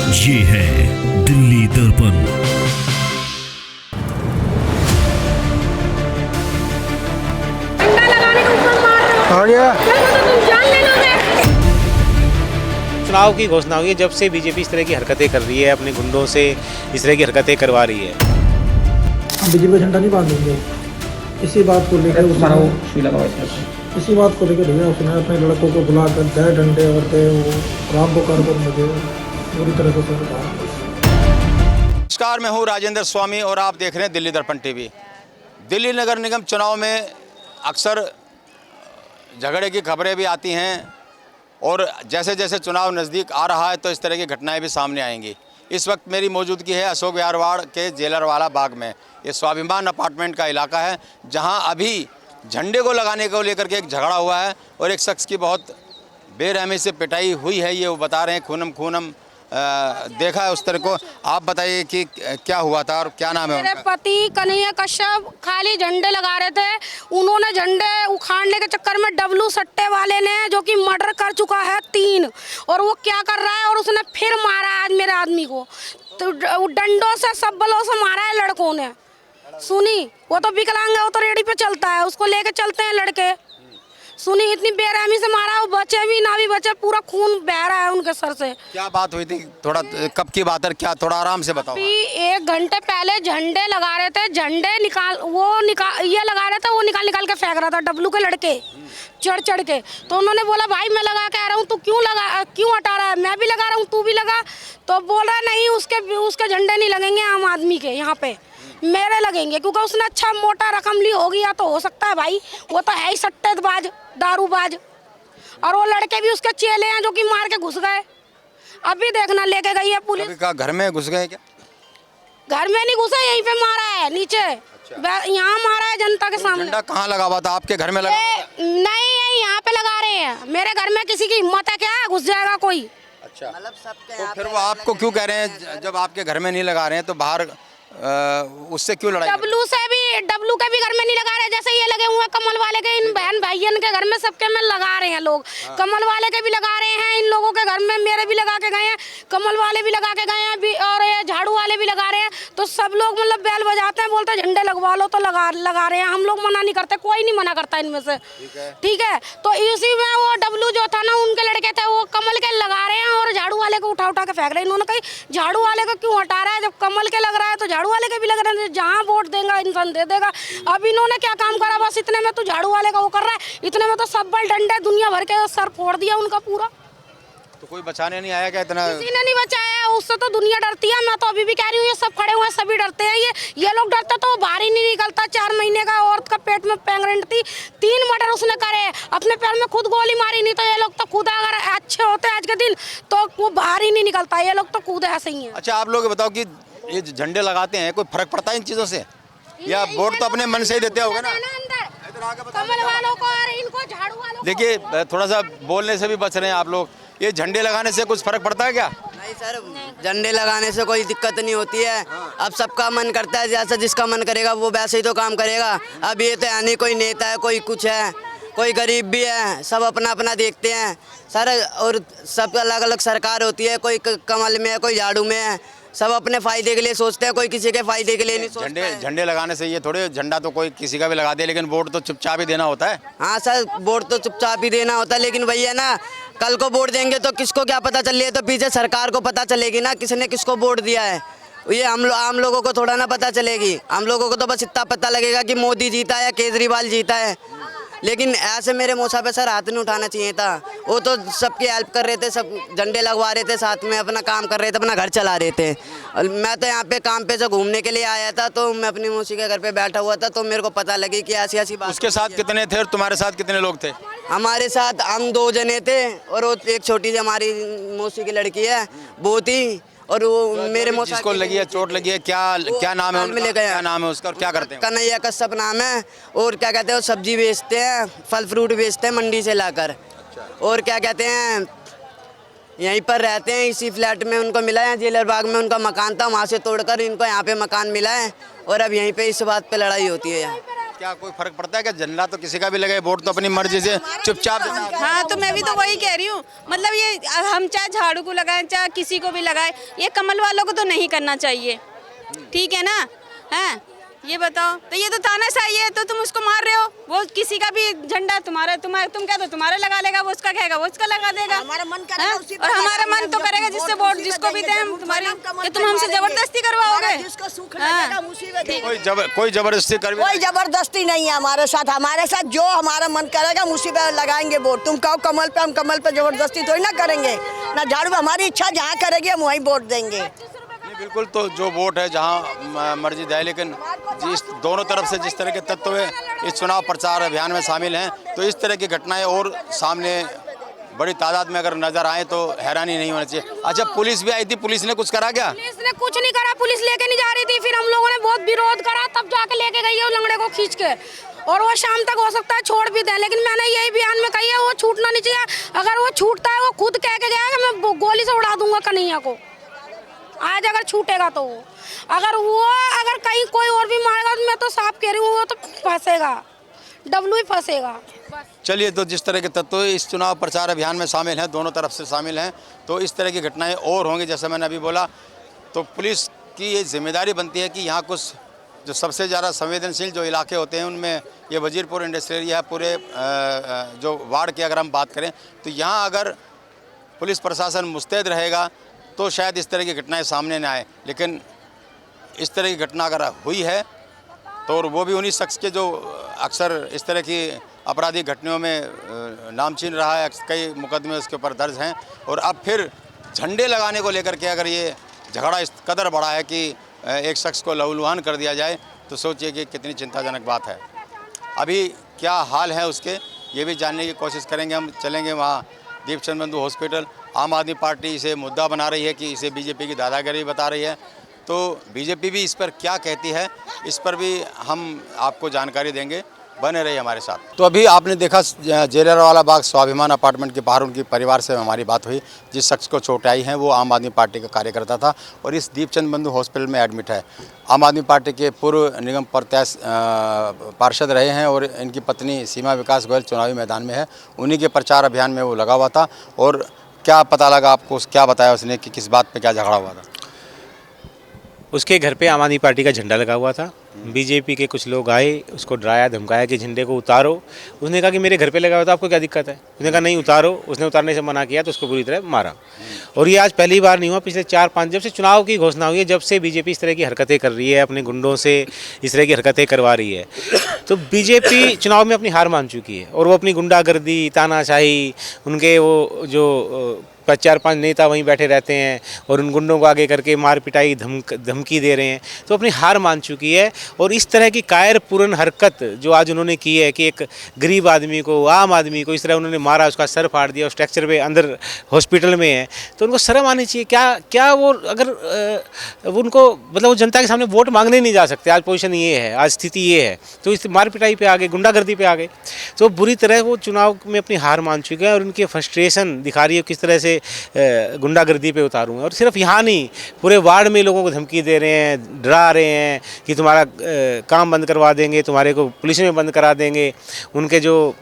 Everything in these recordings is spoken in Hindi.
ये है दिल्ली दर्पण। चुनाव की घोषणा हुई है जब से बीजेपी इस तरह की हरकतें कर रही है, अपने गुंडों से इस तरह की हरकतें करवा रही है। हम बीजेपी का झंडा नहीं बांधेंगे। इसी बात को लेकर इसी बात को लेकर भैया उसने अपने लड़कों को बुलाकर दे डंडे और दे वो राम पुकार कर मुझे पूरी तरह से नमस्कार, मैं हूँ राजेंद्र स्वामी और आप देख रहे हैं दिल्ली दर्पण टीवी। दिल्ली नगर निगम चुनाव में अक्सर झगड़े की खबरें भी आती हैं और जैसे जैसे चुनाव नज़दीक आ रहा है तो इस तरह की घटनाएं भी सामने आएंगी। इस वक्त मेरी मौजूदगी है अशोक विहार वार्ड के जेलरवाला बाग में। ये स्वाभिमान अपार्टमेंट का इलाका है जहां अभी झंडे को लगाने को लेकर के एक झगड़ा हुआ है और एक शख्स की बहुत बेरहमी से पिटाई हुई है। ये वो बता रहे हैं, खूनम खूनम देखा है उस तरह को। आप बताइए कि क्या हुआ था और क्या नाम है मेरे उनका? पति कन्हैया कश्यप खाली झंडे लगा रहे थे। उन्होंने झंडे उखाड़ने के चक्कर में डब्लू सट्टे वाले ने, जो कि मर्डर कर चुका है 3, और वो क्या कर रहा है और उसने फिर मारा आज मेरे आदमी को। तो डंडों से सब्बलों से मारा है लड़कों ने। सुनी, वो तो विकलांग है, वो तो रेडी पे चलता है, उसको लेके चलते हैं लड़के। सुनी, इतनी बेरहमी से मारा, वो बचे भी ना भी बचे, पूरा खून बह रहा है उनके सर से। क्या बात हुई थी? थोड़ा कब की बात है, क्या थोड़ा आराम से बताओ। अभी 1 घंटे पहले झंडे लगा रहे थे, झंडे ये लगा रहे थे, वो निकाल के फेंक रहा था डब्लू के लड़के चढ़ के। तो उन्होंने बोला भाई मैं लगा के आ रहा हूँ, तू क्यों हटा रहा है? मैं भी लगा रहा हूँ, तू भी लगा। तो बोल रहा नहीं, उसके झंडे नहीं लगेंगे आम आदमी के, यहाँ पे मेरे लगेंगे, क्योंकि उसने अच्छा मोटा रकम ली होगी, या तो हो सकता है भाई वो तो है ही सट्टेबाज दारूबाज। और वो लड़के भी उसके चेले हैं जो कि मार के घुस गए। अभी देखना लेके गई है पुलिस। का घर में घुस गए क्या? घर में नहीं घुसा, यहीं पे मारा है नीचे। अच्छा। यहाँ मारा है जनता के सामने। झंडा कहाँ लगा हुआ था? आपके घर में लगा हुआ था? नहीं, यहाँ पे लगा रहे हैं। मेरे घर में किसी की हिम्मत है क्या? घुस जाएगा कोई। अच्छा, तो फिर वो आपको क्यों कह रहे हैं जब आपके घर में नहीं लगा रहे हैं तो बाहर उससे क्यों लड़ाई? डब्लू के भी घर में नहीं लगा रहे, जैसे ये लगे हुए कमल वाले के, इन बहन भाइयन के घर में सबके में लगा रहे हैं लोग। कमल वाले के भी लगा रहे हैं, इन लोगों के घर में मेरे भी लगा के गए हैं, कमल वाले भी लगा के गए हैं, और ये झाड़ू वाले भी लगा रहे हैं। तो सब लोग मतलब बैल बजाते हैं, बोलते हैं झंडे लगवा लो, तो लगा रहे हैं। हम लोग मना नहीं करते, कोई नहीं मना करता इनमें से। ठीक है, तो इसी में वो डब्लू जो था ना, उनके लड़के थे, वो कमल के लगा रहे हैं और झाड़ू वाले को उठा के फेंक रहे हैं। इन्होंने कही झाड़ू वाले को क्यों हटा रहा है? जब कमल के लग रहा है तो झाड़ू वाले के भी लग रहे हैं। जहाँ वोट देगा इंसान दे देगा। अब इन्होंने क्या काम करा? बस इतने में तो झाड़ू वाले का वो कर रहा है, इतने में तो सब बल डंडे दुनिया भर के सर फोड़ दिया उनका पूरा। तो कोई बचाने नहीं आया क्या? इतना किसी ने नहीं बचाया, उससे तो दुनिया डरती है। मैं तो अभी भी कह रही हूँ, ये सब खड़े हुए सभी डरते हैं। ये लोग डरते तो बाहर ही नहीं निकलता। 4 महीने का औरत का पेट में प्रेग्नेंट थी, 3 मर्डर उसने करे, अपने पैर में खुद गोली मारी। नहीं तो ये लोग तो खुद अगर अच्छे होते आज के दिन तो वो बाहर ही नहीं निकलता। ये लोग तो खुद ऐसे ही है। अच्छा, आप लोग बताओ कि ये झंडे लगाते हैं, कोई फर्क पड़ता है इन चीजों से? या वोट तो अपने मन से ही देते होगे ना? कमल वालों को और इनको झाड़ू वालों को। देखिए, थोड़ा सा बोलने से भी बच रहे हैं आप लोग। ये झंडे लगाने से कुछ फर्क पड़ता है क्या? नहीं सर, झंडे लगाने से कोई दिक्कत नहीं होती है। अब सबका मन करता है, जैसा जिसका मन करेगा वो वैसे ही तो काम करेगा। अब ये तो है नहीं कोई नेता है, कोई कुछ है, कोई गरीब भी है, सब अपना अपना देखते हैं सर। और सब अलग अलग सरकार होती है, कोई कमल में है, कोई झाड़ू में है, सब अपने फायदे के लिए सोचते हैं, कोई किसी के फायदे के लिए नहीं सोचता है। झंडे लगाने से ये थोड़े, झंडा तो कोई किसी का भी लगा दे, लेकिन वोट तो चुपचाप ही देना होता है। हाँ सर, वोट तो चुपचाप ही देना होता है, लेकिन वही है ना, कल को वोट देंगे तो किसको क्या पता चल रही है? तो पीछे सरकार को पता चलेगी ना किसने किसको वोट दिया है। ये आम लोगों को थोड़ा ना पता चलेगी। हम लोगों को तो बस इतना पता लगेगा कि मोदी जीता है या केजरीवाल जीता है। लेकिन ऐसे मेरे मौसा पे सर हाथ नहीं उठाना चाहिए था। वो तो सबकी हेल्प कर रहे थे, सब झंडे लगवा रहे थे, साथ में अपना काम कर रहे थे, अपना घर चला रहे थे। और मैं तो यहाँ पे काम पे से घूमने के लिए आया था, तो मैं अपनी मौसी के घर पे बैठा हुआ था, तो मेरे को पता लगी कि ऐसी ऐसी बात। उसके साथ कितने थे और तुम्हारे साथ कितने लोग थे? हमारे साथ हम 2 जने थे और वो एक छोटी सी हमारी मौसी की लड़की है, वो थी। और वो मेरे मौसा जिसको लगी है, चोट लगी है, क्या नाम है उनका? क्या नाम है उसका और क्या करते हैं? कन्हैया कश्यप नाम है। और क्या कहते हैं, वो सब्जी बेचते हैं, फल फ्रूट बेचते हैं मंडी से लाकर। और क्या कहते हैं, यहीं पर रहते हैं, इसी फ्लैट में उनको मिला है। जेलर बाग में उनका मकान था, वहाँ से तोड़कर इनको यहाँ पे मकान मिला है। और अब यहीं पे इस बात पे लड़ाई होती है। क्या कोई फर्क पड़ता है क्या? झंडा तो किसी का भी लगे, वोट तो अपनी मर्जी से चुपचाप देना होता है। हाँ, तो मैं भी तो वही कह रही हूँ, मतलब ये हम चाहे झाड़ू को लगाएं चाहे किसी को भी लगाएं, ये कमल वालों को तो नहीं करना चाहिए, ठीक है ना? हैं, ये बताओ, तो ये तो तानाशाही है, तो तुम उसको मार रहे हो। वो किसी का भी झंडा तुम्हारा तुम क्या तो तुम्हारा लगा लेगा, वो उसका कहेगा वो उसका लगा देगा। हमारा मन करेगा उसी पर, और हमारा मन तो करेगा जिससे वोट जिसको भी दें हम तुम्हारी, कि तुम हमसे जबरदस्ती करवाओगे? कोई जबरदस्ती कर, कोई जबरदस्ती नहीं है हमारे साथ जो हमारा मन करेगा हम उसी पे लगाएंगे वोट। तुम कहो कमल पे, हम कमल पे जबरदस्ती थोड़ी ना करेंगे ना, झाड़ू हमारी इच्छा जहाँ करेगी हम वहीं वोट देंगे। बिल्कुल, तो जो वोट है जहां मर्जी दे, लेकिन जिस दोनों तरफ से जिस तरह के तत्व इस चुनाव प्रचार अभियान में शामिल हैं, तो इस तरह की घटनाएं और सामने बड़ी तादाद में अगर नजर आए तो हैरानी नहीं होनी चाहिए। अच्छा, पुलिस भी आई थी, पुलिस ने कुछ करा क्या? पुलिस ने कुछ नहीं करा, पुलिस लेके नहीं जा रही थी, फिर हम लोगों ने बहुत विरोध करा, तब जाके लेके गई है लंगड़े को खींच के, और वो शाम तक हो सकता है छोड़ भी दें, लेकिन मैंने यही बयान में कही है वो छूटना नहीं चाहिए। अगर वो छूटता है, वो खुद कह के गया कि मैं गोली से उड़ा दूंगा कन्हैया को, आज अगर छूटेगा तो अगर कहीं कोई और भी मारेगा तो मैं तो साफ कह रही हूँ वो तो फंसेगा, डब्लू ही फंसेगा। चलिए, तो जिस तरह के तत्व इस चुनाव प्रचार अभियान में शामिल हैं, दोनों तरफ से शामिल हैं, तो इस तरह की घटनाएं और होंगी। जैसे मैंने अभी बोला, तो पुलिस की ये जिम्मेदारी बनती है कि यहाँ कुछ जो सबसे ज़्यादा संवेदनशील जो इलाके होते हैं उनमें ये वजीरपुर इंडस्ट्रियल एरिया, पूरे जो वार्ड की अगर हम बात करें, तो यहाँ अगर पुलिस प्रशासन मुस्तैद रहेगा तो शायद इस तरह की घटनाएं सामने न आए। लेकिन इस तरह की घटना अगर हुई है तो और वो भी उन्हीं शख्स के जो अक्सर इस तरह की आपराधिक घटनाओं में नामचीन रहा है, कई मुकदमे उसके ऊपर दर्ज हैं, और अब फिर झंडे लगाने को लेकर के अगर ये झगड़ा इस कदर बढ़ा है कि एक शख्स को लहूलुहान कर दिया जाए, तो सोचिए कि कितनी चिंताजनक बात है। अभी क्या हाल है उसके, ये भी जानने की कोशिश करेंगे। हम चलेंगे वहाँ दीपचंद बंधु हॉस्पिटल। आम आदमी पार्टी इसे मुद्दा बना रही है कि इसे बीजेपी की दादागिरी बता रही है, तो बीजेपी भी इस पर क्या कहती है, इस पर भी हम आपको जानकारी देंगे, बने रहिए हमारे साथ। तो अभी आपने देखा जेलरवाला बाग स्वाभिमान अपार्टमेंट के बाहर उनके परिवार से हमारी बात हुई। जिस शख्स को चोट आई है वो आम आदमी पार्टी का कार्यकर्ता था और इस दीपचंद बंधु हॉस्पिटल में एडमिट है। आम आदमी पार्टी के पूर्व निगम प्रत्याशी पार्षद रहे हैं और इनकी पत्नी सीमा विकास गोयल चुनावी मैदान में है। उन्हीं के प्रचार अभियान में वो लगा हुआ था। और क्या पता लगा आपको, क्या बताया उसने कि किस बात पे क्या झगड़ा हुआ था? उसके घर पे आम आदमी पार्टी का झंडा लगा हुआ था। बीजेपी के कुछ लोग आए, उसको डराया धमकाया कि झंडे को उतारो। उसने कहा कि मेरे घर पे लगा हुआ था, आपको क्या दिक्कत है? उसने कहा नहीं उतारो। उसने उतारने से मना किया तो उसको बुरी तरह मारा। और ये आज पहली बार नहीं हुआ, पिछले 4-5 जब से चुनाव की घोषणा हुई है, जब से बीजेपी इस तरह की हरकतें कर रही है, अपने गुंडों से इस तरह की हरकतें करवा रही है। तो बीजेपी चुनाव में अपनी हार मान चुकी है और वो अपनी गुंडागर्दी, तानाशाही, उनके वो जो 4-5 नेता वहीं बैठे रहते हैं और उन गुंडों को आगे करके मार पिटाई धमकी दे रहे हैं, तो अपनी हार मान चुकी है। और इस तरह की कायरपूर्ण हरकत जो आज उन्होंने की है कि एक गरीब आदमी को, आम आदमी को इस तरह उन्होंने मारा, उसका सर फाड़ दिया, स्ट्रक्चर पे अंदर हॉस्पिटल में है, तो उनको शर्म आनी चाहिए। क्या वो अगर उनको मतलब वो जनता के सामने वोट मांगने नहीं जा सकते, आज पोजीशन ये है, आज स्थिति ये है, तो इस मार पिटाई पे आ गए, गुंडागर्दी पे आ गए, तो बुरी तरह वो चुनाव में अपनी हार मान चुके हैं और उनकी फ्रस्ट्रेशन दिखा रही है किस तरह से गुंडागर्दी पे उतारूंगा। और सिर्फ यहाँ नहीं, पूरे वार्ड में लोगों को धमकी दे रहे हैं, डरा रहे हैं कि तुम्हारा काम बंद करवा देंगे, तुम्हारे को पुलिस में बंद करा देंगे। उनके जो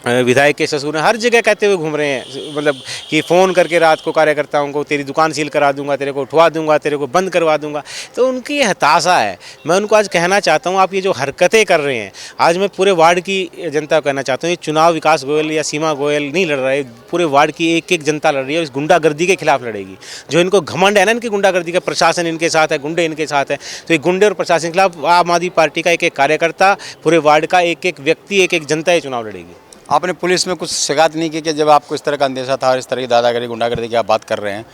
विधायक के ससुर हैं, हर जगह कहते हुए घूम रहे हैं, मतलब कि फ़ोन करके रात को कार्यकर्ताओं को तेरी दुकान सील करा दूंगा, तेरे को उठवा दूंगा, तेरे को बंद करवा दूंगा। तो उनकी ये हताशा है। मैं उनको आज कहना चाहता हूँ, आप ये जो हरकतें कर रहे हैं, आज मैं पूरे वार्ड की जनता को कहना चाहता हूँ, ये चुनाव विकास गोयल या सीमा गोयल नहीं लड़ रहे, पूरे वार्ड की एक एक जनता लड़ रही है, इस गुंडागर्दी के खिलाफ लड़ेगी। जो इनको घमंड है ना इनकी गुंडागर्दी का, प्रशासन इनके साथ है, गुंडे इनके साथ है, तो ये गुंडे और प्रशासन के खिलाफ आम आदमी पार्टी का एक एक कार्यकर्ता, पूरे वार्ड का एक एक व्यक्ति, एक एक जनता ये चुनाव लड़ेगी। आपने पुलिस में कुछ शिकायत नहीं की कि जब आपको इस तरह का अंदेशा था और इस तरह की दादागिरी गुंडागर्दी की आप बात कर रहे हैं,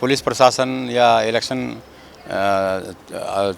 पुलिस प्रशासन या इलेक्शन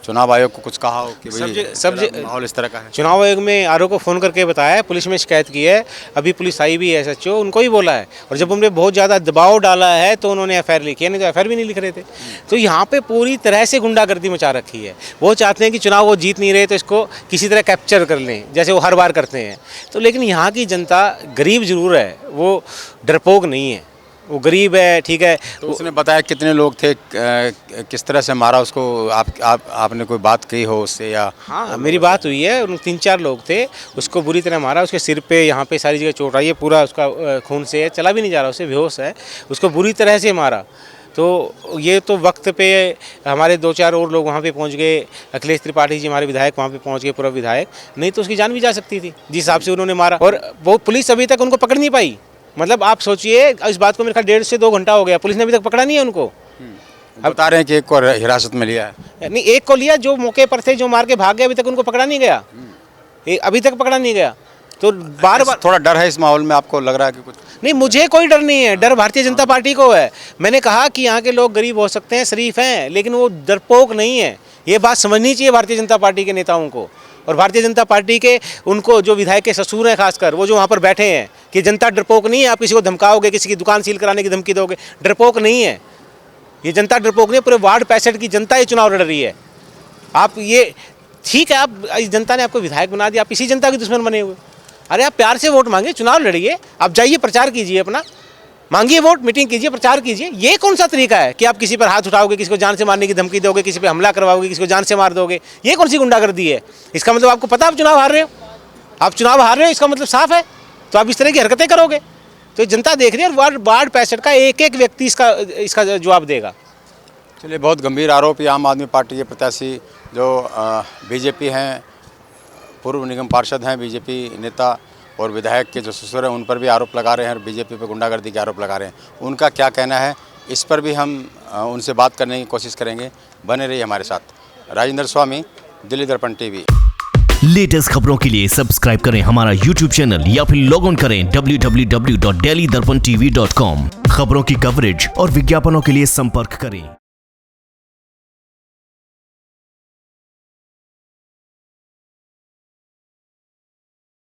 चुनाव आयोग को कुछ कहा हो कि भाई माहौल इस तरह का है? चुनाव आयोग में आरओ को फ़ोन करके बताया है, पुलिस में शिकायत की है, अभी पुलिस आई भी है, एसएचओ उनको ही बोला है। और जब उन्होंने बहुत ज़्यादा दबाव डाला है तो उन्होंने एफआईआर लिखी है, नहीं तो एफआईआर भी नहीं लिख रहे थे। तो यहाँ पे पूरी तरह से गुंडागर्दी मचा रखी है। वो चाहते हैं कि चुनाव वो जीत नहीं रहे तो इसको किसी तरह कैप्चर कर लें, जैसे वो हर बार करते हैं। तो लेकिन यहाँ की जनता गरीब ज़रूर है, वो डरपोक नहीं है। वो गरीब है, ठीक है। तो उसने बताया कितने लोग थे, किस तरह से मारा उसको, आपने कोई बात की हो उससे या? हाँ, मेरी बात हुई है, उन 3-4 लोग थे, उसको बुरी तरह मारा, उसके सिर पे यहाँ पे सारी जगह चोट आई है, पूरा उसका खून से है, चला भी नहीं जा रहा, उससे बेहोश है, उसको बुरी तरह से मारा। तो ये तो वक्त पे हमारे 2-4 और लोग वहाँ पे पहुँच गए, अखिलेश त्रिपाठी जी हमारे विधायक वहाँ पे पहुँच गए, पूरा विधायक, नहीं तो उसकी जान भी जा सकती थी जिस हिसाब से उन्होंने मारा। और वो पुलिस अभी तक उनको पकड़ नहीं पाई। मतलब आप सोचिए, इस बात को मेरे ख्याल 1.5 से 2 घंटा हो गया, पुलिस ने अभी तक पकड़ा नहीं है उनको। अब बता रहे हैं कि एक को हिरासत में लिया है। नहीं, एक को लिया, जो मौके पर थे, जो मार के भाग गए, अभी तक उनको पकड़ा नहीं गया, अभी तक पकड़ा नहीं गया। तो बार बार थोड़ा डर है इस माहौल में, आपको लग रहा है कि कुछ? नहीं, मुझे कोई डर नहीं है, डर भारतीय जनता पार्टी को है। मैंने कहा कि यहाँ के लोग गरीब हो सकते हैं, शरीफ हैं, लेकिन वो डरपोक नहीं है। ये बात समझनी चाहिए भारतीय जनता पार्टी के नेताओं को। और भारतीय जनता पार्टी के उनको जो विधायक के ससुर हैं, खासकर वो जो वहाँ पर बैठे हैं, कि जनता डरपोक नहीं है, आप किसी को धमकाओगे, किसी की दुकान सील कराने की धमकी दोगे, डरपोक नहीं है ये जनता, डरपोक नहीं। पूरे वार्ड 65 की जनता ये चुनाव लड़ रही है। आप ये ठीक है, आप इस जनता ने आपको विधायक बना दिया, आप इसी जनता के दुश्मन बने हुए। अरे आप प्यार से वोट मांगे, चुनाव लड़िए, आप जाइए, प्रचार कीजिए, अपना मांगिए वोट, मीटिंग कीजिए, प्रचार कीजिए। ये कौन सा तरीका है कि आप किसी पर हाथ उठाओगे, किसी को जान से मारने की धमकी दोगे, किसी पे हमला करवाओगे, किसी को जान से मार दोगे? ये कौन सी गुंडागर्दी है? इसका मतलब आपको पता आप चुनाव हार रहे हो, आप चुनाव हार रहे हो, इसका मतलब साफ है। तो आप इस तरह की हरकतें करोगे तो जनता देख रही है, और वार्ड 65 का एक एक व्यक्ति इसका जवाब देगा। चलिए, बहुत गंभीर आरोप ये आम आदमी पार्टी के प्रत्याशी जो बीजेपी हैं, पूर्व निगम पार्षद हैं, बीजेपी नेता और विधायक के जो ससुर हैं, उन पर भी आरोप लगा रहे हैं और बीजेपी पर गुंडागर्दी के आरोप लगा रहे हैं। उनका क्या कहना है, इस पर भी हम उनसे बात करने की कोशिश करेंगे। बने रहिए हमारे साथ। राजेंद्र स्वामी, दिल्ली दर्पण टीवी। लेटेस्ट खबरों के लिए सब्सक्राइब करें हमारा YouTube चैनल या फिर लॉग ऑन करें www.delhidarpantv.com। खबरों की कवरेज और विज्ञापनों के लिए संपर्क करें।